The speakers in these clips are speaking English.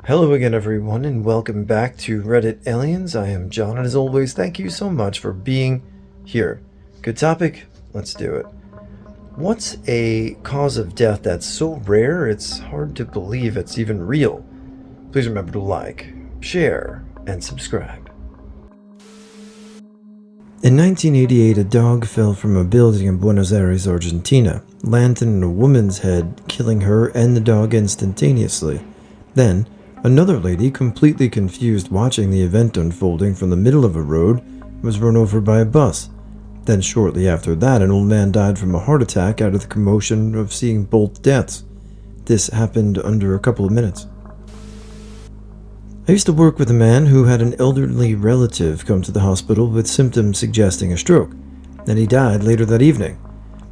Hello again, everyone, and welcome back to Reddit Aliens. I am John, and as always, thank you so much for being here. Good topic, let's do it. What's a cause of death that's so rare it's hard to believe it's even real? Please remember to like, share, and subscribe. In 1988, a dog fell from a building in Buenos Aires, Argentina, landing in a woman's head, killing her and the dog instantaneously. Then, another lady, completely confused watching the event unfolding from the middle of a road, was run over by a bus. Then shortly after that, an old man died from a heart attack out of the commotion of seeing both deaths. This happened under a couple of minutes. I used to work with a man who had an elderly relative come to the hospital with symptoms suggesting a stroke, and he died later that evening.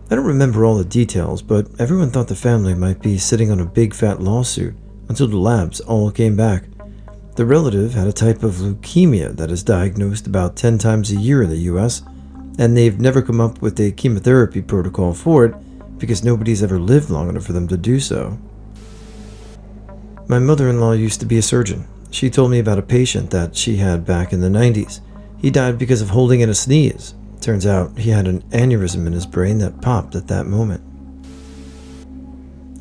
I don't remember all the details, but everyone thought the family might be sitting on a big fat lawsuit until the labs all came back. The relative had a type of leukemia that is diagnosed about 10 times a year in the US, and they've never come up with a chemotherapy protocol for it because nobody's ever lived long enough for them to do so. My mother-in-law used to be a surgeon. She told me about a patient that she had back in the 90s. He died because of holding in a sneeze. Turns out he had an aneurysm in his brain that popped at that moment.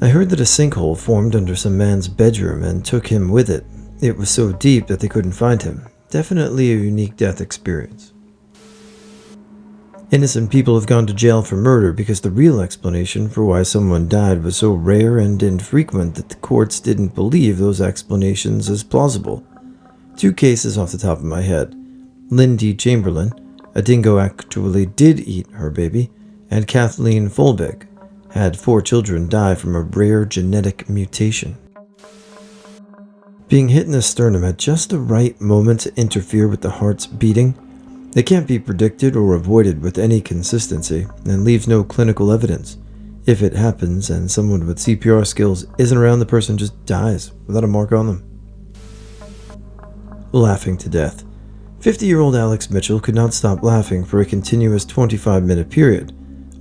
I heard that a sinkhole formed under some man's bedroom and took him with it. It was so deep that they couldn't find him. Definitely a unique death experience. Innocent people have gone to jail for murder because the real explanation for why someone died was so rare and infrequent that the courts didn't believe those explanations as plausible. 2 cases off the top of my head. Lindy Chamberlain, a dingo actually did eat her baby, and Kathleen Folbig had 4 children die from a rare genetic mutation. Being hit in the sternum at just the right moment to interfere with the heart's beating, it can't be predicted or avoided with any consistency and leaves no clinical evidence. If it happens and someone with CPR skills isn't around, the person just dies without a mark on them. Laughing to death. 50-year-old Alex Mitchell could not stop laughing for a continuous 25-minute period,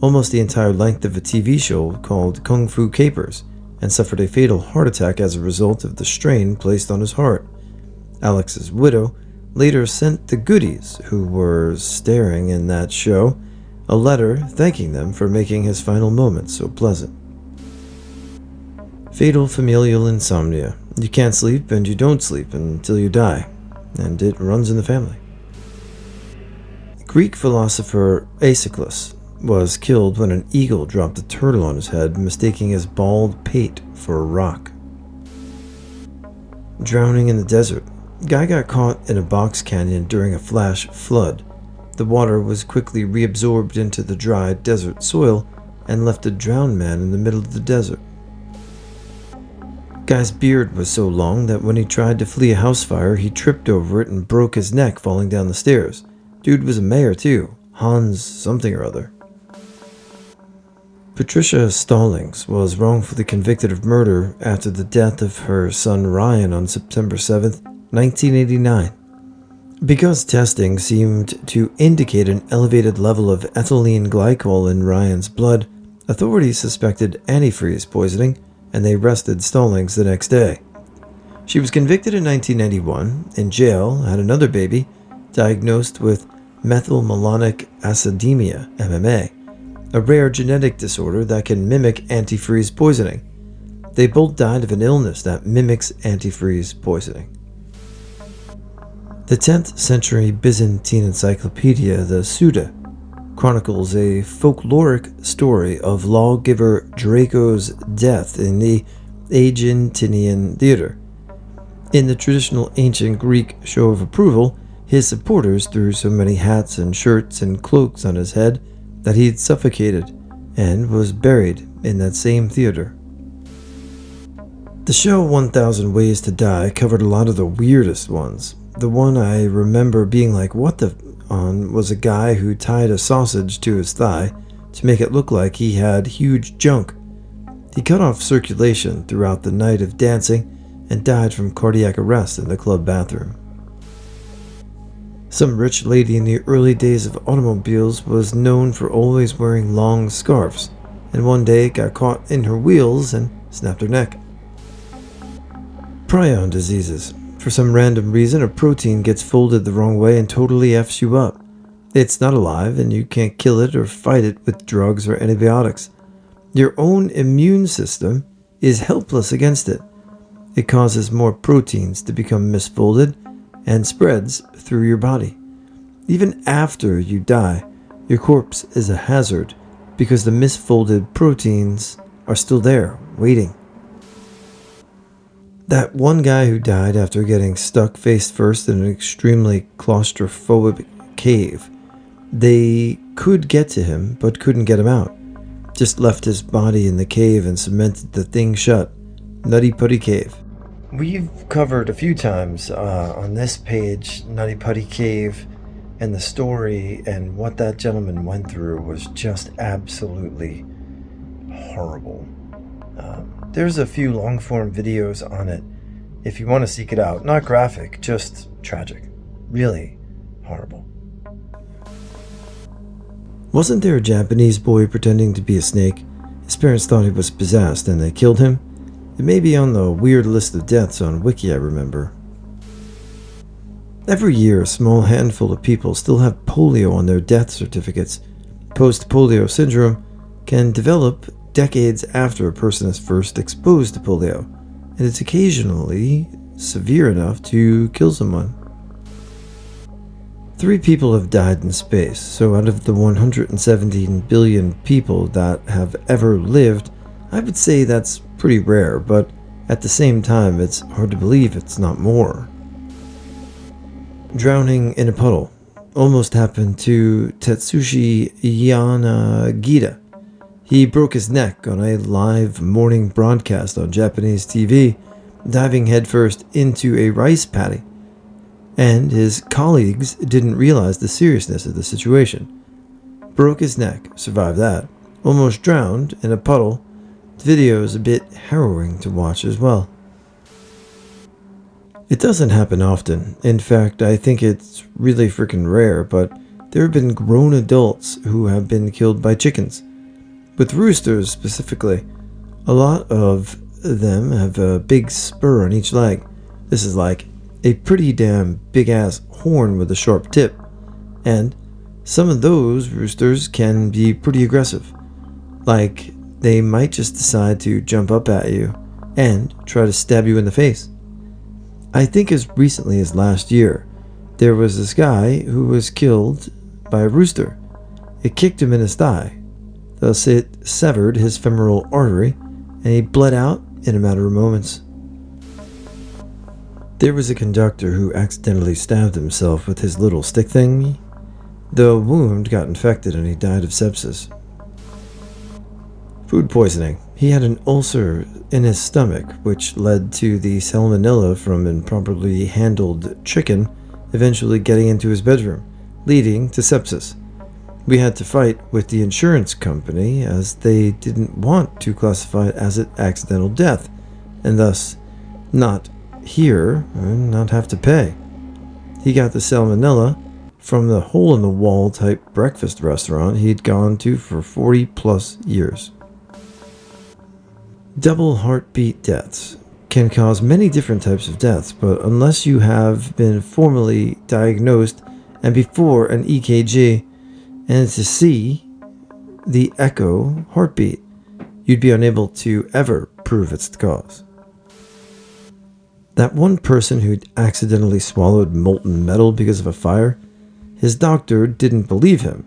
almost the entire length of a TV show called Kung Fu Capers, and suffered a fatal heart attack as a result of the strain placed on his heart. Alex's widow later sent the goodies, who were starring in that show, a letter thanking them for making his final moments so pleasant. Fatal familial insomnia. You can't sleep and you don't sleep until you die, and it runs in the family. Greek philosopher Aeschylus was killed when an eagle dropped a turtle on his head, mistaking his bald pate for a rock. Drowning in the desert. Guy got caught in a box canyon during a flash flood. The water was quickly reabsorbed into the dry desert soil and left a drowned man in the middle of the desert. Guy's beard was so long that when he tried to flee a house fire, he tripped over it and broke his neck falling down the stairs. Dude was a mayor too, Hans something or other. Patricia Stallings was wrongfully convicted of murder after the death of her son Ryan on September 7th, 1989. Because testing seemed to indicate an elevated level of ethylene glycol in Ryan's blood, authorities suspected antifreeze poisoning, and they arrested Stallings the next day. She was convicted in 1991, in jail, had another baby, diagnosed with methylmalonic acidemia, MMA, a rare genetic disorder that can mimic antifreeze poisoning. They both died of an illness that mimics antifreeze poisoning. The 10th century Byzantine encyclopedia, the Suda, chronicles a folkloric story of lawgiver Draco's death in the Aeginetinian theater. In the traditional ancient Greek show of approval, his supporters threw so many hats and shirts and cloaks on his head that he had suffocated and was buried in that same theater. The show 1000 Ways to Die covered a lot of the weirdest ones. The one I remember being like, what the on, was a guy who tied a sausage to his thigh to make it look like he had huge junk. He cut off circulation throughout the night of dancing and died from cardiac arrest in the club bathroom. Some rich lady in the early days of automobiles was known for always wearing long scarves, and one day got caught in her wheels and snapped her neck. Prion diseases. For some random reason, a protein gets folded the wrong way and totally F's you up. It's not alive, and you can't kill it or fight it with drugs or antibiotics. Your own immune system is helpless against it. It causes more proteins to become misfolded and spreads through your body. Even after you die, your corpse is a hazard because the misfolded proteins are still there, waiting. That one guy who died after getting stuck face first in an extremely claustrophobic cave. They could get to him, but couldn't get him out. Just left his body in the cave and cemented the thing shut. Nutty Putty Cave. We've covered a few times on this page Nutty Putty Cave, and the story and what that gentleman went through was just absolutely horrible. There's a few long-form videos on it if you want to seek it out. Not graphic, just tragic. Really horrible. Wasn't there a Japanese boy pretending to be a snake? His parents thought he was possessed and they killed him. It may be on the weird list of deaths on Wiki, I remember. Every year, a small handful of people still have polio on their death certificates. Post-polio syndrome can develop decades after a person is first exposed to polio, and it's occasionally severe enough to kill someone. 3 people have died in space, so out of the 117 billion people that have ever lived, I would say that's pretty rare, but at the same time, it's hard to believe it's not more. Drowning in a puddle almost happened to Tetsushi Yanagita. He broke his neck on a live morning broadcast on Japanese TV, diving headfirst into a rice paddy. And his colleagues didn't realize the seriousness of the situation. Broke his neck, survived that, almost drowned in a puddle. The video is a bit harrowing to watch as well. It doesn't happen often. In fact, I think it's really freaking rare, but there have been grown adults who have been killed by chickens. With roosters specifically, a lot of them have a big spur on each leg. This is like a pretty damn big ass horn with a sharp tip, and some of those roosters can be pretty aggressive. Like, they might just decide to jump up at you and try to stab you in the face. I think as recently as last year, there was this guy who was killed by a rooster. It kicked him in his thigh. Thus it severed his femoral artery, and he bled out in a matter of moments. There was a conductor who accidentally stabbed himself with his little stick thing. The wound got infected and he died of sepsis. Food poisoning. He had an ulcer in his stomach, which led to the salmonella from improperly handled chicken eventually getting into his bedroom, leading to sepsis. We had to fight with the insurance company as they didn't want to classify it as an accidental death, and thus not hear and not have to pay. He got the salmonella from the hole-in-the-wall type breakfast restaurant he'd gone to for 40 plus years. Double heartbeat deaths can cause many different types of deaths, but unless you have been formally diagnosed and before an EKG and to see the echo heartbeat, you'd be unable to ever prove it's the cause. That one person who'd accidentally swallowed molten metal because of a fire, his doctor didn't believe him,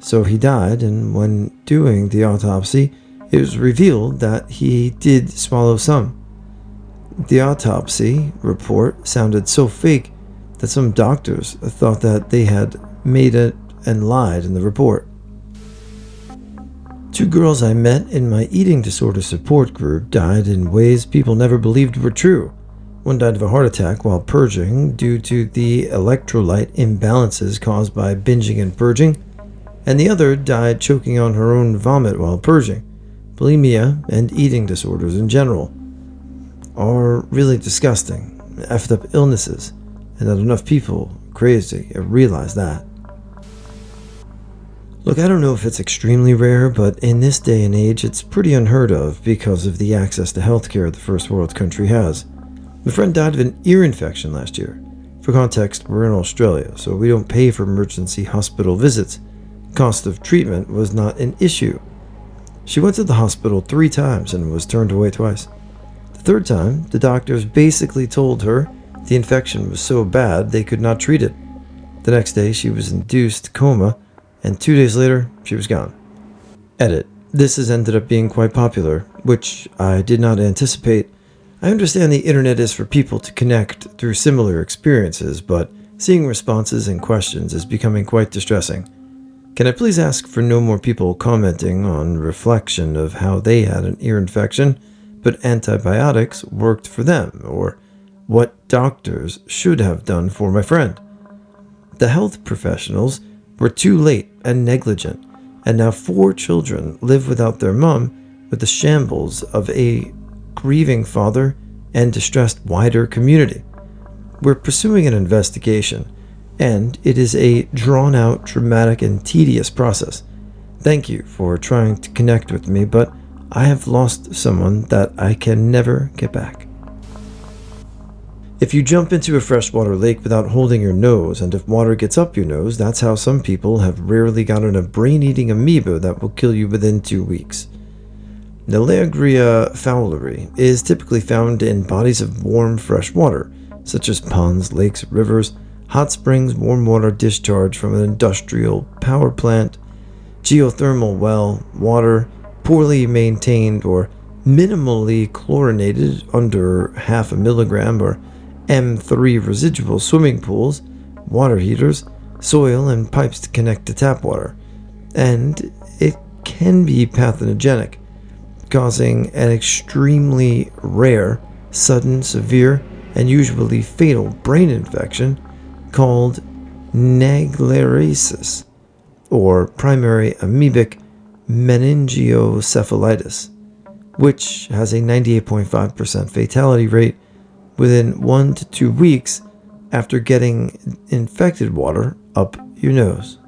so he died, and when doing the autopsy, it was revealed that he did swallow some. The autopsy report sounded so fake that some doctors thought that they had made it and lied in the report. 2 girls I met in my eating disorder support group died in ways people never believed were true. One died of a heart attack while purging due to the electrolyte imbalances caused by binging and purging, and the other died choking on her own vomit while purging. Bulimia and eating disorders in general are really disgusting, effed up illnesses, and not enough people crazy realize that. Look, I don't know if it's extremely rare, but in this day and age, it's pretty unheard of because of the access to healthcare the first world country has. My friend died of an ear infection last year. For context, we're in Australia, so we don't pay for emergency hospital visits. Cost of treatment was not an issue. She went to the hospital 3 times and was turned away twice. The third time, the doctors basically told her the infection was so bad they could not treat it. The next day, she was induced coma, and 2 days later, she was gone. Edit. This has ended up being quite popular, which I did not anticipate. I understand the internet is for people to connect through similar experiences, but seeing responses and questions is becoming quite distressing. Can I please ask for no more people commenting on reflection of how they had an ear infection, but antibiotics worked for them, or what doctors should have done for my friend? The health professionals were too late and negligent, and now 4 children live without their mom with the shambles of a grieving father and distressed wider community. We're pursuing an investigation, and it is a drawn-out, traumatic, and tedious process. Thank you for trying to connect with me, but I have lost someone that I can never get back. If you jump into a freshwater lake without holding your nose, and if water gets up your nose, that's how some people have rarely gotten a brain-eating amoeba that will kill you within 2 weeks. Naegleria fowleri is typically found in bodies of warm fresh water, such as ponds, lakes, rivers, hot springs, warm water discharge from an industrial power plant, geothermal well, water poorly maintained or minimally chlorinated under 0.5 milligram or M3 residual swimming pools, water heaters, soil, and pipes to connect to tap water. And it can be pathogenic, causing an extremely rare, sudden, severe, and usually fatal brain infection called naegleria, or primary amoebic meningoencephalitis, which has a 98.5% fatality rate within 1 to 2 weeks after getting infected water up your nose.